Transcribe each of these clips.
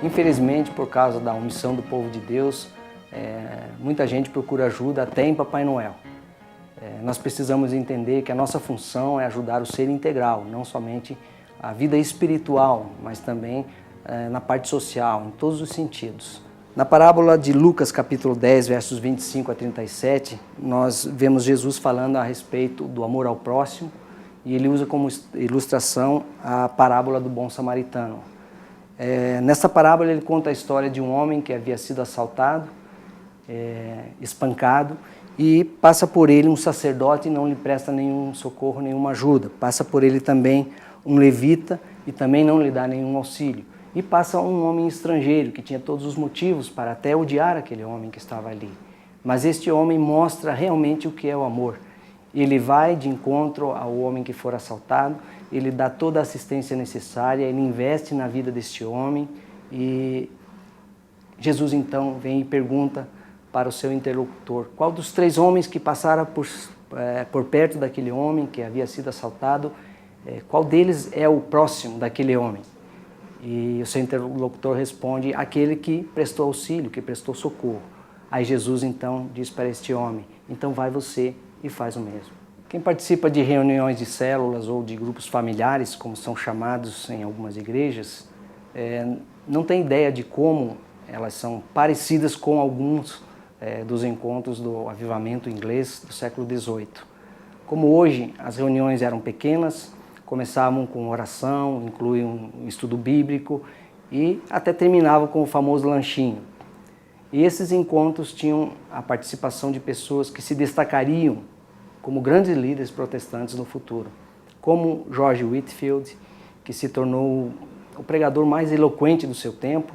Infelizmente, por causa da omissão do povo de Deus, muita gente procura ajuda até em Papai Noel. Nós precisamos entender que a nossa função é ajudar o ser integral, não somente a vida espiritual, mas também na parte social, em todos os sentidos. Na parábola de Lucas, capítulo 10, versos 25 a 37, nós vemos Jesus falando a respeito do amor ao próximo e ele usa como ilustração a parábola do bom samaritano. Nessa parábola ele conta a história de um homem que havia sido assaltado, espancado, e passa por ele um sacerdote e não lhe presta nenhum socorro, nenhuma ajuda. Passa por ele também um levita e também não lhe dá nenhum auxílio. E passa um homem estrangeiro que tinha todos os motivos para até odiar aquele homem que estava ali. Mas este homem mostra realmente o que é o amor. Ele vai de encontro ao homem que for assaltado, ele dá toda a assistência necessária, ele investe na vida deste homem e Jesus então vem e pergunta para o seu interlocutor qual dos 3 homens que passaram por perto daquele homem que havia sido assaltado, qual deles é o próximo daquele homem? E o seu interlocutor responde, aquele que prestou auxílio, que prestou socorro. Aí Jesus então diz para este homem, então vai você e faz o mesmo. Quem participa de reuniões de células ou de grupos familiares, como são chamados em algumas igrejas, não tem ideia de como elas são parecidas com alguns dos encontros do avivamento inglês do século XVIII. Como hoje as reuniões eram pequenas, começavam com oração, incluíam um estudo bíblico e até terminavam com o famoso lanchinho. E esses encontros tinham a participação de pessoas que se destacariam como grandes líderes protestantes no futuro, como George Whitefield, que se tornou o pregador mais eloquente do seu tempo,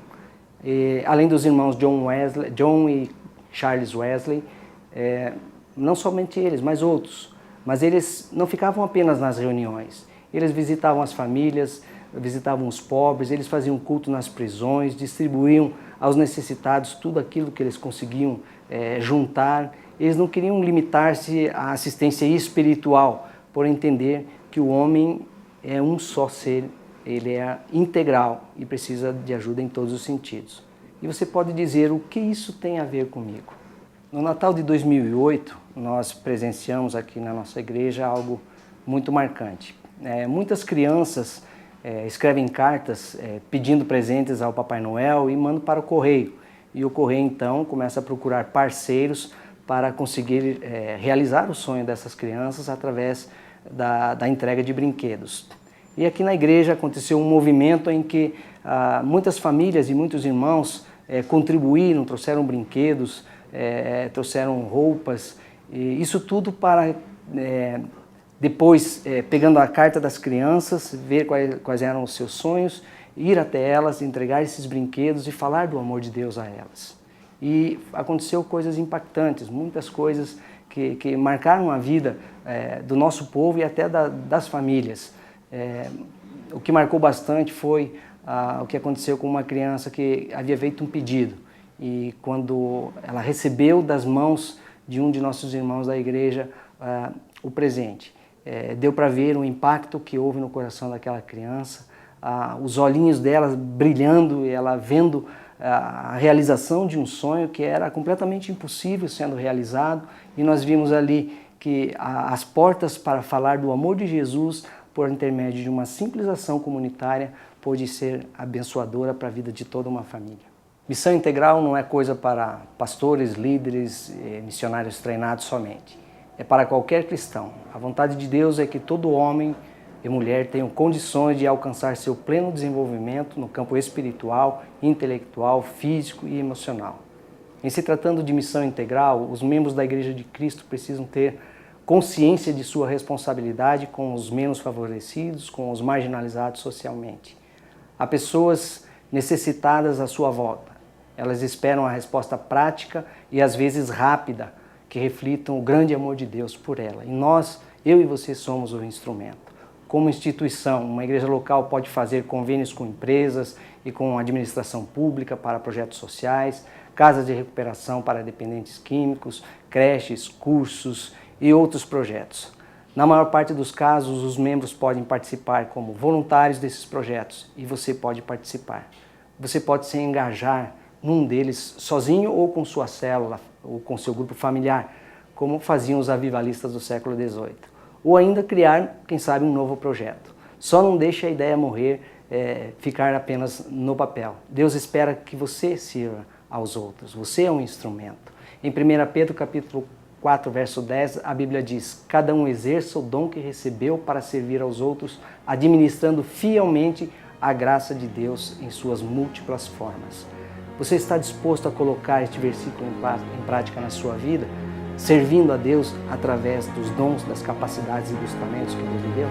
além dos irmãos John e Charles Wesley, não somente eles, mas outros. Mas eles não ficavam apenas nas reuniões, eles visitavam as famílias, visitavam os pobres, eles faziam culto nas prisões, distribuíam aos necessitados tudo aquilo que eles conseguiam juntar. Eles não queriam limitar-se à assistência espiritual, por entender que o homem é um só ser, ele é integral e precisa de ajuda em todos os sentidos. E você pode dizer, o que isso tem a ver comigo? No Natal de 2008, nós presenciamos aqui na nossa igreja algo muito marcante. Muitas crianças escrevem cartas pedindo presentes ao Papai Noel e mandam para o correio. E o correio então começa a procurar parceiros para conseguir realizar o sonho dessas crianças através da entrega de brinquedos. E aqui na igreja aconteceu um movimento em que muitas famílias e muitos irmãos contribuíram, trouxeram brinquedos, trouxeram roupas, e isso tudo para depois, pegando a carta das crianças, ver quais eram os seus sonhos, ir até elas, entregar esses brinquedos e falar do amor de Deus a elas. E aconteceu coisas impactantes, muitas coisas que marcaram a vida do nosso povo e até das famílias. O que marcou bastante foi o que aconteceu com uma criança que havia feito um pedido. E quando ela recebeu das mãos de um de nossos irmãos da igreja o presente, deu para ver o impacto que houve no coração daquela criança, os olhinhos dela brilhando e ela vendo a realização de um sonho que era completamente impossível sendo realizado, e nós vimos ali que as portas para falar do amor de Jesus por intermédio de uma simples ação comunitária pôde ser abençoadora para a vida de toda uma família. Missão integral não é coisa para pastores, líderes, missionários treinados somente. É para qualquer cristão. A vontade de Deus é que todo homem e mulher tenham condições de alcançar seu pleno desenvolvimento no campo espiritual, intelectual, físico e emocional. Em se tratando de missão integral, os membros da Igreja de Cristo precisam ter consciência de sua responsabilidade com os menos favorecidos, com os marginalizados socialmente. Há pessoas necessitadas à sua volta. Elas esperam a resposta prática e às vezes rápida, que reflitam o grande amor de Deus por ela. E nós, eu e você, somos o instrumento. Como instituição, uma igreja local pode fazer convênios com empresas e com a administração pública para projetos sociais, casas de recuperação para dependentes químicos, creches, cursos e outros projetos. Na maior parte dos casos, os membros podem participar como voluntários desses projetos e você pode participar. você pode se engajar num deles sozinho ou com sua célula ou com seu grupo familiar, como faziam os avivalistas do século XVIII. Ou ainda criar, quem sabe, um novo projeto. Só não deixe a ideia morrer, ficar apenas no papel. Deus espera que você sirva aos outros. Você é um instrumento. Em 1 Pedro capítulo 4, verso 10, a Bíblia diz: cada um exerça o dom que recebeu para servir aos outros, administrando fielmente a graça de Deus em suas múltiplas formas. Você está disposto a colocar este versículo em prática na sua vida, servindo a Deus através dos dons, das capacidades e dos talentos que Deus lhe deu?